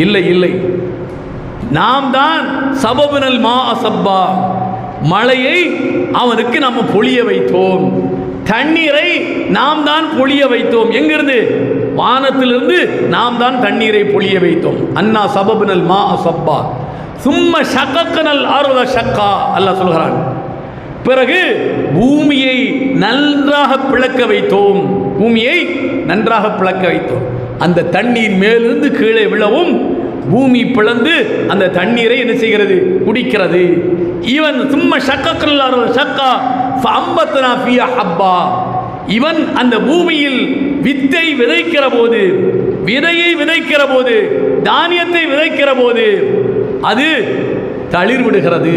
இல்லை இல்லை, நாம் தான் சபபனல் மா சப்பா, மழையை அவனுக்கு நாம் பொழிய வைத்தோம், தண்ணீரை நாம் தான் பொழிய வைத்தோம். எங்கிருந்து? வானத்திலிருந்து நாம் தான் தண்ணீரை பொழிய வைத்தோம். அன்னா சபபனல் மா சப்பா சும்ம ஷக்கனல் அர்த ஷக்கா, அல்லாஹ் சொல்கிறான். பிறகு பூமியை நன்றாக பிளக்க வைத்தோம், பூமியை நன்றாக பிளக்க வைத்தோம். அந்த தண்ணீர் மேலிருந்து கீழே விழவும் பூமி பிளந்து அந்த தண்ணீரை என்ன செய்கிறது? குடிக்கிறது. இவன் சும்மா ஷக்கனல் அர்த ஷக்கா ஃபஅம்பத்னா ஃபியா ஹப்பா, இவன் அந்த பூமியில் வித்தை விதைக்கிற போது, விதையை விதைக்கிற போது, தானியத்தை விதைக்கிற போது அது தளிர் விடுகிறது,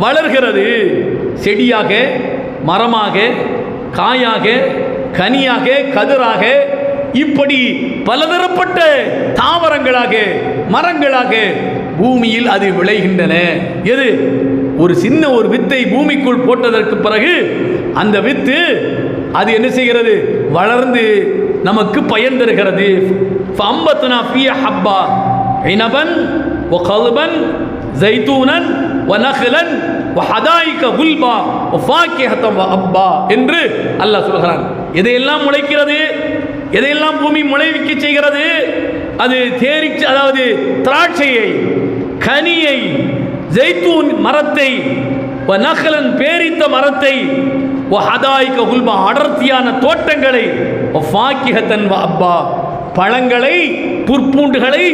வளர்கிறது. செடியாக, மரமாக, காயாக, கனியாக, கதிராக, இப்படி பலதரப்பட்ட தாவரங்களாக, மரங்களாக பூமியில் அது விளைகின்றன. எது? ஒரு சின்ன ஒரு வித்தை பூமிக்குள் போட்டதற்கு பிறகு அந்த வித்து அது என்ன செய்கிறது? வளர்ந்து நமக்கு பயன் தருகிறது. ஃபஅம்பத்னா ஃபீஹ ஹப்பா இனபன் வகல்பன் ஜைத்தூனன் வநக்லன் வஹதாயிக குல்பா வஃபாக்கிஹதன் வஅப்பா என்று அல்லாஹ் சொல்கிறான். எதையெல்லாம் முளைக்கிறது, எதையெல்லாம் பூமி முளைவிக்க செய்கிறது? அது தேரிச்சு, அதாவது திராட்சையை, கனியை, ஜைத்தூன் மரத்தை, நகலன் பேரித்த மரத்தை, ஹதாயிக குல்பா அடர்த்தியான தோட்டங்களை, ஃபாக்கிஹத்தன் அப்பா பழங்களை, புற்பூண்டுகளை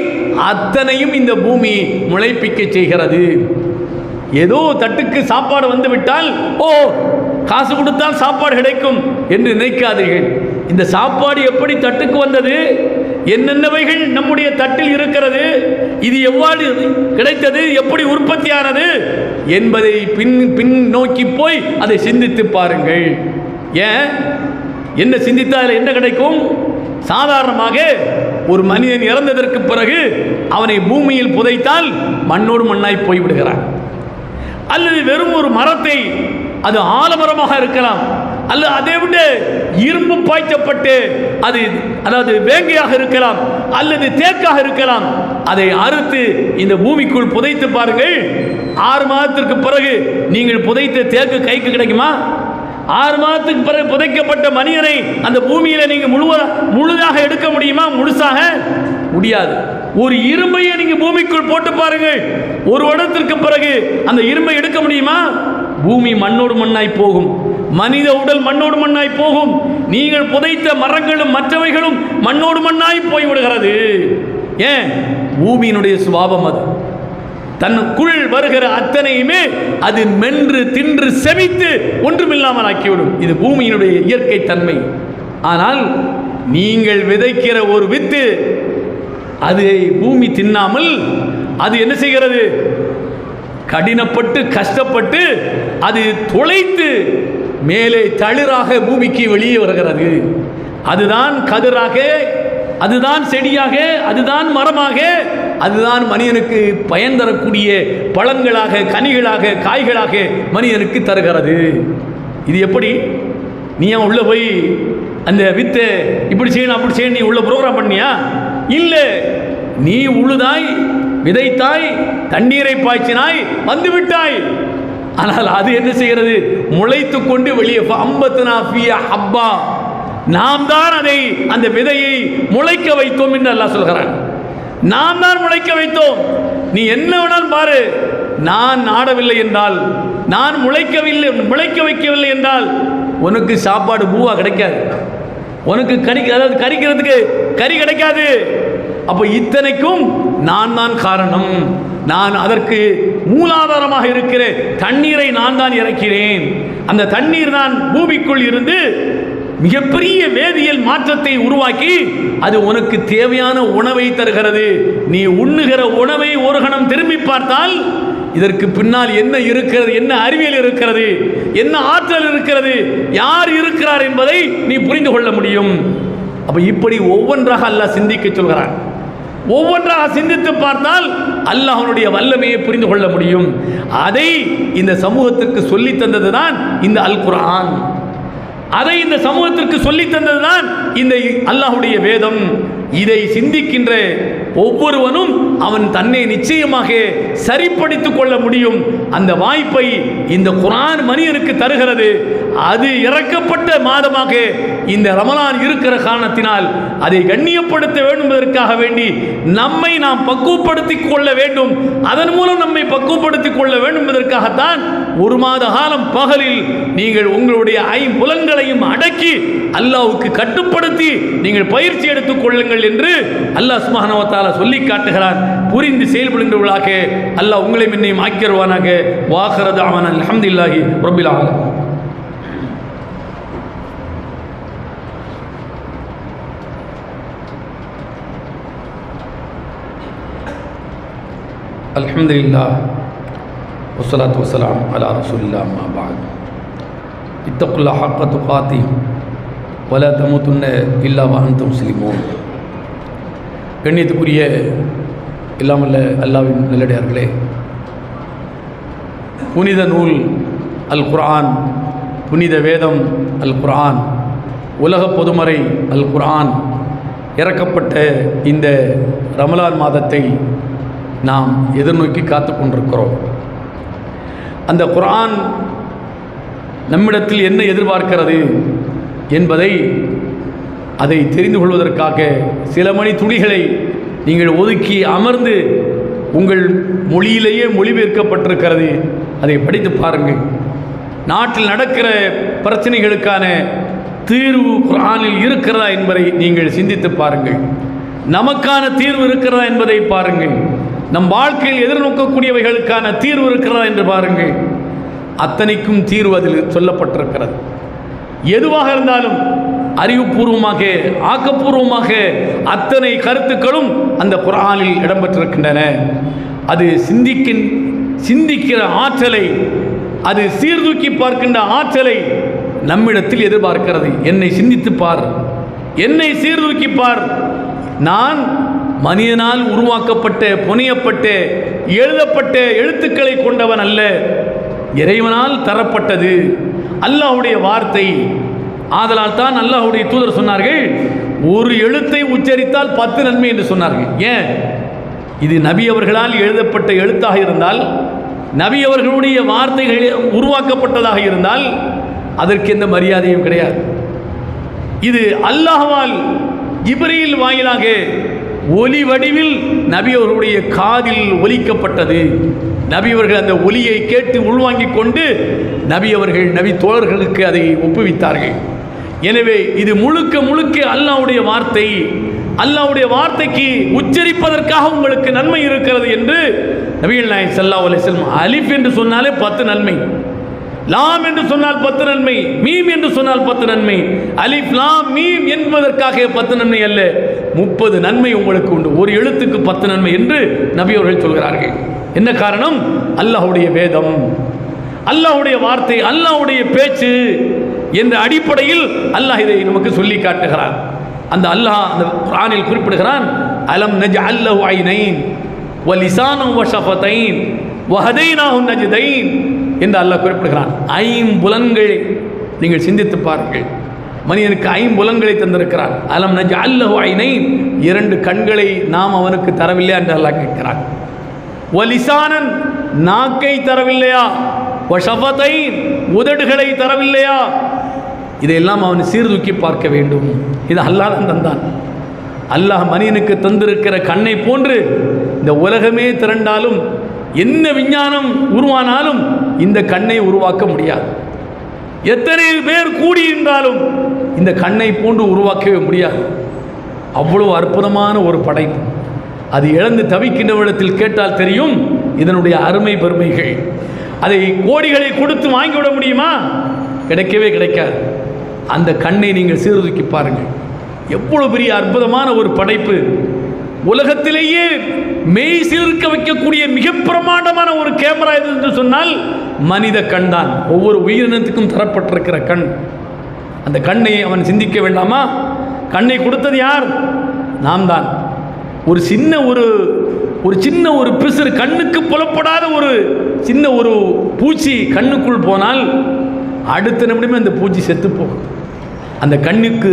அத்தனையும் இந்த பூமி முளைப்பிக்க செய்கிறது. ஏதோ தட்டுக்கு சாப்பாடு வந்து விட்டால் ஓ காசு கொடுத்தால் சாப்பாடு கிடைக்கும் என்று நினைக்காதீர்கள். இந்த சாப்பாடு எப்படி தட்டுக்கு வந்தது, என்னென்னவைகள் நம்முடைய தட்டில் இருக்கிறது, இது எவ்வாறு கிடைத்தது, எப்படி உற்பத்தியானது என்பதை பின் நோக்கி போய் அதை சிந்தித்து பாருங்கள். ஏன் என்ன சிந்தித்தால் என்ன கிடைக்கும்? சாதாரணமாக ஒரு மனிதன் இறந்ததற்கு பிறகு அவனை பூமியில் புதைத்தால் மண்ணோடு மண்ணாய் போய்விடுகிறான். அல்லது வெறும் ஒரு மரத்தை, அது ஆலமரமாக இருக்கலாம், அல்லது அதை விட இரும்பு பாய்ச்சப்பட்டு அது, அதாவது வேங்கையாக இருக்கலாம், அல்லது தேக்காக இருக்கலாம், அதை அறுத்து இந்த பூமிக்குள் புதைத்து பாருங்கள். 6 மாதத்திற்கு பிறகு நீங்கள் புதைத்த தேக்கு கைக்கு கிடைக்குமா? 6 மாதத்துக்கு பிறகு புதைக்கப்பட்ட மனிதனை அந்த பூமியில நீங்க முழுதாக எடுக்க முடியுமா? முழுசாக முடியாது. ஒரு இரும்பையை நீங்க பூமிக்குள் போட்டு பாருங்கள், 1 வருடத்திற்கு பிறகு அந்த இரும்பை எடுக்க முடியுமா? பூமி மண்ணோடு மண்ணாய் போகும், மனித உடல் மண்ணோடு மண்ணாய் போகும், நீங்கள் புதைத்த மரங்களும் மற்றவைகளும் மண்ணோடு மண்ணாய் போய்விடுகிறது. ஏன்? பூமியினுடைய சுபாவம் அது. தன்னுக்குள் வருகிற அத்தனையுமே அது மென்று தின்று செவித்து ஒன்றுமில்லாமல் ஆக்கிவிடும். இது பூமியினுடைய இயற்கை தன்மை. ஆனால் நீங்கள் விதைக்கிற ஒரு வித்து, அதை பூமி தின்னாமல் அது என்ன செய்கிறது? கடினப்பட்டு கஷ்டப்பட்டு அது துளைத்து மேலே தளிராக பூமிக்கு வெளியே வருகிறது. அதுதான் கதிராக, அதுதான் செடியாக, அதுதான் மரமாக, அதுதான் மனிதனுக்கு பயன் தரக்கூடிய பழங்களாக, கனிகளாக, காய்களாக மனிதனுக்கு தருகிறது. இது எப்படி? நீ உள்ள போய் அந்த வித்தை இப்படி செய்யணும் அப்படி செய்யணும் நீ உள்ள ப்ரோக்ராம் பண்ணியா? இல்லை, நீ உழுதாய், விதைத்தாய், தண்ணீரை பாய்ச்சினாய், வந்துவிட்டாய். ஆனால் அது என்ன செய்கிறது? முளைத்து கொண்டு வெளியே. ஃபஅம்பத்னா ஃபீஹ ஹப்பா, நாம் தான் அதை, அந்த விதையை முளைக்க வைத்தோம் என்று அல்லாஹ் சொல்கிறான். நாம் தான் முளைக்க வைத்தோம். நீ என்ன வேணாலும் பாரு, நான் நாடவில்லை என்றால், நான் முளைக்க வைக்கவில்லை என்றால் உனக்கு சாப்பாடு பூவா கிடைக்காது, உனக்கு அதாவது கறிக்கிறதுக்கு கறி கிடைக்காது. அப்போ இத்தனைக்கும் நான் தான் காரணம். நான் அதற்கு மூலாதாரமாக இருக்கிற தண்ணீரை நான் தான் இறக்கிறேன். அந்த தண்ணீர் தான் பூமிக்குள் இருந்து மிகப்பெரிய வேதியியல் மாற்றத்தை உருவாக்கி அது உனக்கு தேவையான உணவை தருகிறது. நீ உண்ணுகிற உணவை ஒரு கணம் திரும்பி பார்த்தால் இதற்கு பின்னால் என்ன இருக்கிறது, என்ன அறிவியல் இருக்கிறது, என்ன ஆற்றல் இருக்கிறது, யார் இருக்கிறார் என்பதை நீ புரிந்து கொள்ள முடியும். அப்ப இப்படி ஒவ்வொன்றாக அல்லாஹ் சிந்திக்க சொல்கிறான். ஒவ்வொன்றாக சிந்தித்து பார்த்தால் அல்லாஹ்வுடைய வல்லமையை புரிந்து கொள்ள முடியும். அதை இந்த சமூகத்திற்கு சொல்லி தந்ததுதான் இந்த அல் குர்ஆன். அதை இந்த சமூகத்திற்கு சொல்லி தந்ததுதான் இந்த அல்லாஹ்வுடைய வேதம். இதை சிந்திக்கின்ற ஒவ்வொருவனும் அவன் தன்னை நிச்சயமாக சரிப்படுத்திக் கொள்ள முடியும். அந்த வாய்ப்பை இந்த குர்ஆன் மனிதனுக்கு தருகிறது. அது இறக்கப்பட்ட மாதமாக இந்த ரமலான் இருக்கிற காரணத்தினால் அதை கண்ணியப்படுத்த வேண்டும் என்பதற்காக வேண்டி நம்மை நாம் பக்குவப்படுத்திக் கொள்ள வேண்டும். அதன் மூலம் நம்மை பக்குவப்படுத்திக் கொள்ள வேண்டும் என்பதற்காகத்தான் 1 மாத காலம் பகலில் நீங்கள் உங்களுடைய ஐம்புலன்களையும் அடக்கி அல்லாஹ்வுக்கு கட்டுப்படுத்தி நீங்கள் பயிற்சி எடுத்துக் கொள்ளுங்கள் என்று அல்லாஹ் சுப்ஹானஹு வ தஆலா சொல்லி காட்டுகிறான். புரிந்து செயல்படுகின்றவர்களாக அல்லாஹ் உங்களை என்னையும் ஆக்கிடுவானாக. வாஹிர தஅவானா அல்ஹம்துலில்லாஹி ரப்பில் ஆலமீன். அல்ஹம்துலில்லாஹ் வஸ்ஸலாத்து வஸ்ஸலாம் அலா ரசூலில்லாஹ் அம்மா பஅத். இத்தகுல்லாஹ் ஹக்க துகாத்திஹ் வலா தமூதுன்ன இல்லா வ அன்தும் முஸ்லிமூன். கண்ணியத்துக்குரிய இல்லாமல்ல அல்லாஹ்வின் நல்லடியார்களே, புனித நூல் அல் குர்ஆன், புனித வேதம் அல் குர்ஆன், உலக பொதுமறை அல் குர்ஆன் இறக்கப்பட்ட இந்த ரமலான் மாதத்தை நாம் எதிர்நோக்கி காத்து கொண்டிருக்கிறோம். அந்த குர்ஆன் நம்மிடத்தில் என்ன எதிர்பார்க்கிறது என்பதை அதை தெரிந்து கொள்வதற்காக சில மணி துளிகளை நீங்கள் ஒதுக்கி அமர்ந்து உங்கள் மொழியிலேயே மொழிபெயர்க்கப்பட்டிருக்கிறது, அதை படித்து பாருங்கள். நாட்டில் நடக்கிற பிரச்சனைகளுக்கான தீர்வு குர்ஆனில் இருக்கிறதா என்பதை நீங்கள் சிந்தித்து பாருங்கள். நமக்கான தீர்வு இருக்கிறதா என்பதை பாருங்கள். நம் வாழ்க்கையில் எதிர்நோக்கக்கூடியவைகளுக்கான தீர்வு இருக்கிறதா என்று பாருங்கள். அத்தனைக்கும் தீர்வு அதில் சொல்லப்பட்டிருக்கிறது. எதுவாக இருந்தாலும் அறிவுபூர்வமாக, ஆக்கப்பூர்வமாக அத்தனை கருத்துக்களும் அந்த குர்ஆனில் இடம்பெற்றிருக்கின்றன. அது சிந்திக்கிற ஆற்றலை, அது சீர்தூக்கி பார்க்கின்ற ஆற்றலை நம்மிடத்தில் எதிர்பார்க்கிறது. என்னை சிந்தித்து பார், என்னை சீர்தூக்கி பார். நான் மனிதனால் உருவாக்கப்பட்ட, புனையப்பட்ட, எழுதப்பட்ட எழுத்துக்களை கொண்டவன் அல்ல, இறைவனால் தரப்பட்டது அல்லாஹ்வுடைய வார்த்தை. ஆதலால் தான் அல்லாஹ்வுடைய தூதர் சொன்னார்கள், ஒரு எழுத்தை உச்சரித்தால் 10 நன்மை என்று சொன்னார்கள். ஏன்? இது நபி அவர்களால் எழுதப்பட்ட எழுத்தாக இருந்தால், நபி அவர்களுடைய வார்த்தைகள் உருவாக்கப்பட்டதாக இருந்தால் அதற்கு எந்த மரியாதையும் கிடையாது. இது அல்லாஹ்வால் ஜிப்ரீல் வாயிலாக ஒலி வடிவில் நபி அவர்களுடைய காதில் ஒலிக்கப்பட்டது. நபி அவர்கள் அந்த ஒலியை கேட்டு உள்வாங்கிக் கொண்டு நபி அவர்கள் நபி தோழர்களுக்கு அதை ஒப்புவித்தார்கள். எனவே இது முழுக்க முழுக்க அல்லாஹ்வுடைய வார்த்தை. அல்லாஹ்வுடைய வார்த்தைக்கு உச்சரிப்பதற்காக உங்களுக்கு நன்மை இருக்கிறது என்று நபிகள் நாயகம் ஸல்லல்லாஹு அலைஹி வஸல்லம், அலிஃப் என்று சொன்னாலே 10 நன்மை, லாம் என்று சொன்னால் 10 நன்மை, மீம் என்று சொன்னால் 10 நன்மை, அலிஃப் லாம் மீம் என்பதற்காக 10 நன்மை அல்ல, 30 நன்மை உங்களுக்கு உண்டு. ஒரு எழுத்துக்கு 10 நன்மை என்று நபி அவர்கள் சொல்கிறார்கள். என்ன காரணம்? அல்லாஹ்வுடைய வேதம், அல்லாஹ்வுடைய வார்த்தை, அல்லாஹ்வுடைய பேச்சு என்ற அடிப்படையில் அல்லாஹ் இதை நமக்கு சொல்லி காட்டுகிறான். அந்த அல்லாஹ் அந்த குர்ஆனில் குறிப்பிடுகிறான், அலம் நஜ்அல் லஹு ஐனைன் வ லிசானன் வ ஷஃபதைன் வ ஹதைனாஹு நஜ்தைன் என்று அல்லாஹ் குறிப்பிடுகிறான். ஐம்புலன்களை நீங்கள் சிந்தித்து பாருங்கள். மனிதனுக்கு ஐம்புலன்களை தந்திருக்கிறான். அலம் நஜ்அல் லஹு ஐனைன், 2 கண்களை நாம் அவனுக்கு தரவில்லையா என்று அல்லாஹ் கேட்கிறான். வ லிசானன், நாக்கை தரவில்லையா? வ ஷஃபதைன், உதடுகளை தரவில்லையா? இதையெல்லாம் அவன் சீர்தூக்கி பார்க்க வேண்டும். இது அல்லாஹ் தான் தந்தான். அல்லாஹ் மனிதனுக்கு தந்திருக்கிற கண்ணை போன்று இந்த உலகமே திரண்டாலும், என்ன விஞ்ஞானம் உருவானாலும் இந்த கண்ணை உருவாக்க முடியாது. எத்தனை பேர் கூடியிருந்தாலும் இந்த கண்ணை போன்று உருவாக்கவே முடியாது. அவ்வளவு அற்புதமான ஒரு படைப்பு. அது இழந்து தவிக்கின்றவரிடத்தில் கேட்டால் தெரியும் இதனுடைய அருமை பெருமைகள். அதை கோடிகளை கொடுத்து வாங்கிவிட முடியுமா? கிடைக்கவே கிடைக்காது. அந்த கண்ணை நீங்கள் சீர்தூக்கி பாருங்கள். எவ்வளவு பெரிய அற்புதமான ஒரு படைப்பு. உலகத்திலேயே மெய் சிலிர்க்க வைக்கக்கூடிய மிக பிரமாண்டமான ஒரு கேமரா எது என்று சொன்னால் மனித கண் தான். ஒவ்வொரு உயிரினத்துக்கும் தரப்பட்டிருக்கிற கண். அந்த கண்ணை அவன் சிந்திக்க வேண்டாமா? கண்ணை கொடுத்தது யார்? நாம் தான். ஒரு சின்ன ஒரு பிசுறு, கண்ணுக்கு புலப்படாத ஒரு சின்ன ஒரு பூச்சி கண்ணுக்குள் போனால் அடுத்த நிமிடமே அந்த பூச்சி செத்து போகும். அந்த கண்ணுக்கு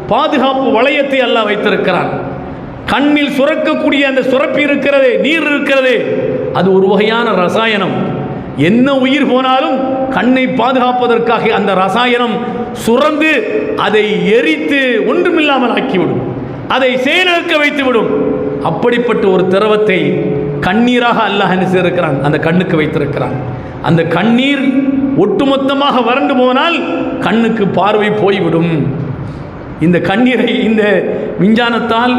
பாதுகாப்பு வளையத்தை அல்லாஹ் வைத்திருக்கிறான். கண்ணில் சுரக்கக்கூடிய அந்த சுரப்பி இருக்கிறதே, நீர் இருக்கிறதே, அது ஒரு வகையான ரசாயனம். என்ன உயிர் போனாலும் கண்ணை பாதுகாப்பதற்காக அந்த ரசாயனம் சுரந்து அதை எரித்து ஒன்றுமில்லாமல் ஆக்கிவிடும், அதை செயலிழக்க வைத்துவிடும். அப்படிப்பட்ட ஒரு திரவத்தை கண்ணீராக அல்லாஹ் என்ன செய்திருக்கிறான்? அந்த கண்ணுக்கு வைத்திருக்கிறான். அந்த கண்ணீர் ஒட்டுமொத்தமாக வறண்டு போனால் கண்ணுக்கு பார்வை போய்விடும். இந்த கண்ணீரை இந்த விஞ்ஞானத்தால்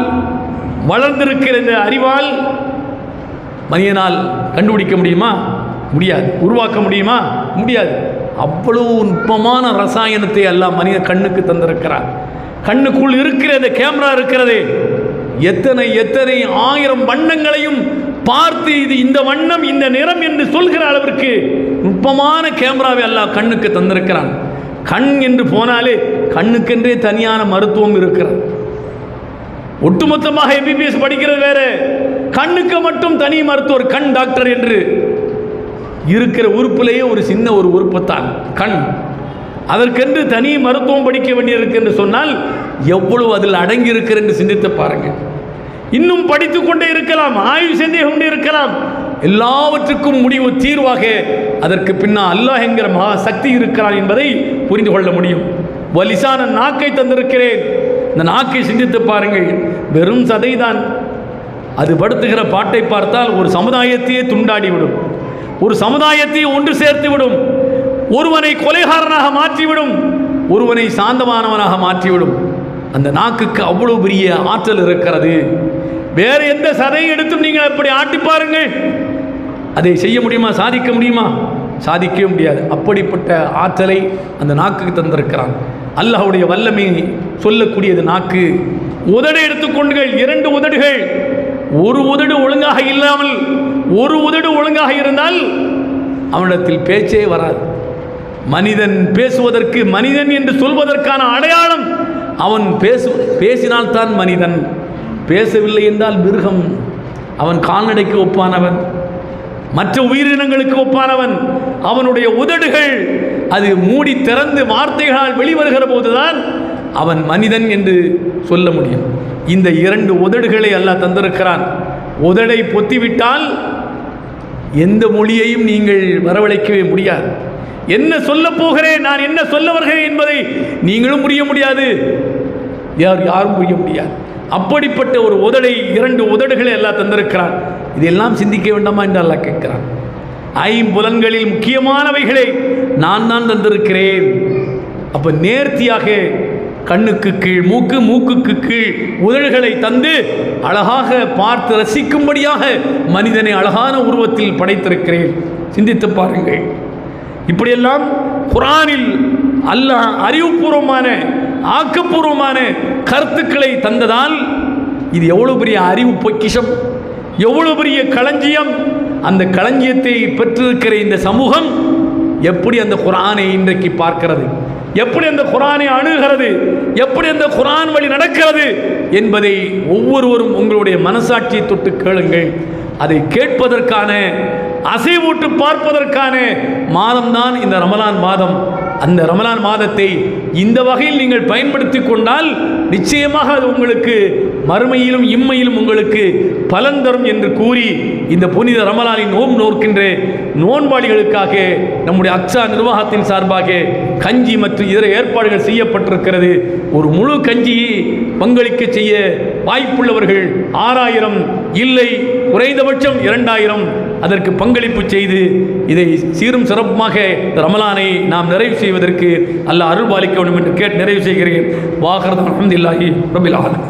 வளர்ந்திருக்கிற இந்த அறிவால் மனிதனால் கண்டுபிடிக்க முடியுமா? முடியாது. உருவாக்க முடியுமா? முடியாது. அவ்வளவு நுட்பமான ரசாயனத்தை அல்லாஹ் மனித கண்ணுக்கு தந்திருக்கிறார். கண்ணுக்குள் இருக்கிற இந்த கேமரா இருக்கிறதே, எத்தனை 1000 வண்ணங்களையும் பார்த்து இது இந்த வண்ணம் இந்த நிறம் என்று சொல்கிற அளவிற்கு நுட்பமான கேமராவை அல்லாஹ் கண்ணுக்கு தந்திருக்கிறான். கண் என்று போனாலே கண்ணுக்கென்றே தனியான மருத்துவம் இருக்கிறது. ஒட்டுமொத்தமாக எம்பிபிஎஸ் படிக்கிறது வேற, கண்ணுக்கு மட்டும் தனி மருத்துவர், கண் டாக்டர் என்று இருக்கிற உறுப்பிலேயே ஒரு சின்ன ஒரு உறுப்புத்தான் கண். அதற்கென்று தனி மருத்துவம் படிக்க வேண்டியிருக்கு என்று சொன்னால் எவ்வளவு அதில் அடங்கி இருக்கிறது என்று சிந்தித்து பாருங்கள். இன்னும் படித்துக் கொண்டே இருக்கலாம், ஆய்வு செய்தே கொண்டே இருக்கலாம். எல்லாவற்றுக்கும் முடிவு தீர்வாக அதற்கு பின்னால் அல்லாஹ் என்கிற மகா சக்தி இருக்கிறான் என்பதை புரிந்து கொள்ள முடியும். வலிசான நாக்கை தந்திருக்கிறேன், இந்த நாக்கை சிந்தித்து பாருங்கள். வெறும் சதைதான், அது படுத்துகிற பாட்டை பார்த்தால் ஒரு சமுதாயத்தையே துண்டாடிவிடும், ஒரு சமுதாயத்தையே ஒன்று சேர்த்து விடும், ஒருவனை கொலைகாரனாக மாற்றிவிடும், ஒருவனை சாந்தமானவனாக மாற்றிவிடும். அந்த நாக்குக்கு அவ்வளவு பெரிய ஆற்றல் இருக்கிறது. வேறு எந்த சதையை எடுத்தும் நீங்கள் அப்படி ஆட்டி பாருங்கள், அதை செய்ய முடியுமா? சாதிக்க முடியுமா? சாதிக்கவே முடியாது. அப்படிப்பட்ட ஆற்றலை அந்த நாக்குக்கு தந்திருக்கிறான். அல்லாஹ்வுடைய வல்லமை சொல்லக்கூடியது நாக்கு. உதடை எடுத்துக்கொண்டுகள், 2 உதடுகள். ஒரு உதடு ஒழுங்காக இல்லாமல் ஒரு உதடு ஒழுங்காக இருந்தால் அவனிடத்தில் பேச்சே வராது. மனிதன் பேசுவதற்கு, மனிதன் என்று சொல்வதற்கான அடையாளம் அவன் பேசினால்தான் மனிதன். பேசவில்லை என்றால் மிருகம். அவன் கால்நடைக்கு ஒப்பானவன், மற்ற உயிரினங்களுக்கு ஒப்பானவன். அவனுடைய உதடுகள் அது மூடி திறந்து வார்த்தைகளால் வெளிவருகிற போதுதான் அவன் மனிதன் என்று சொல்ல முடியும். இந்த 2 உதடுகளை அல்லாஹ் தந்திருக்கிறான். உதடை பொத்திவிட்டால் எந்த மொழியையும் நீங்கள் வரவழைக்கவே முடியாது. என்ன சொல்ல போகிறேன், நான் என்ன சொல்ல வருகிறேன் என்பதை நீங்களும் புரிய முடியாது, யாரும் புரிய முடியாது. அப்படிப்பட்ட ஒரு உதடை, 2 உதடுகளை எல்லாம் தந்திருக்கிறான். இதெல்லாம் சிந்திக்க வேண்டாமா என்று அல்லாஹ் கேட்கிறான். 5 புலன்களில் முக்கியமானவைகளை நான் தான் தந்திருக்கிறேன். அப்போ நேர்த்தியாக கண்ணுக்கு கீழ் மூக்கு, மூக்குக்கு கீழ் உதடுகளை தந்து அழகாக பார்த்து ரசிக்கும்படியாக மனிதனை அழகான உருவத்தில் படைத்திருக்கிறேன். சிந்தித்து பாருங்கள். இப்படியெல்லாம் குர்ஆனில் அல்லாஹ் அறிவுபூர்வமான ஆக்கப்பூர்வமான கருத்துக்களை தந்ததால் இது எவ்வளவு பெரிய அறிவு பொக்கிஷம், எவ்வளவு பெரிய களஞ்சியம். அந்த களஞ்சியத்தை பெற்றிருக்கிற இந்த சமூகம் எப்படி அந்த குர்ஆனை இன்றைக்கு பார்க்கிறது, எப்படி அந்த குர்ஆனை அணுகிறது, எப்படி அந்த குர்ஆன் வழி நடக்கிறது என்பதை ஒவ்வொருவரும் உங்களுடைய மனசாட்சியை தொட்டு கேளுங்கள். அதை கேட்பதற்கான, அசைவூட்டு பார்ப்பதற்கான மாதம்தான் இந்த ரமலான் மாதம். அந்த ரமலான் மாதத்தை இந்த வகையில் நீங்கள் பயன்படுத்தி கொண்டால் நிச்சயமாக அது உங்களுக்கு மறுமையிலும் இம்மையிலும் உங்களுக்கு பலன் தரும் என்று கூறி இந்த புனித ரமலானின் நோக்கின்ற நோன்பாளிகளுக்காக நம்முடைய அக்ஸா நிர்வாகத்தின் சார்பாக கஞ்சி மற்றும் இதர ஏற்பாடுகள் செய்யப்பட்டிருக்கிறது. ஒரு முழு கஞ்சியை பங்களிக்க செய்ய வாய்ப்புள்ளவர்கள் 6000 இல்லை குறைந்தபட்சம் 2000 அதற்கு பங்களிப்பு செய்து இதை சீரும் சிறப்புமாக ரமலானை நாம் நிறைவு செய்வதற்கு அல்லாஹ் அருள் பாலிக்க வேண்டும் என்று கேட்டு நிறைவு செய்கிறேன். வாஹிர் அல்ஹம்துலில்லாஹி ரப்பில் ஆலமீன்.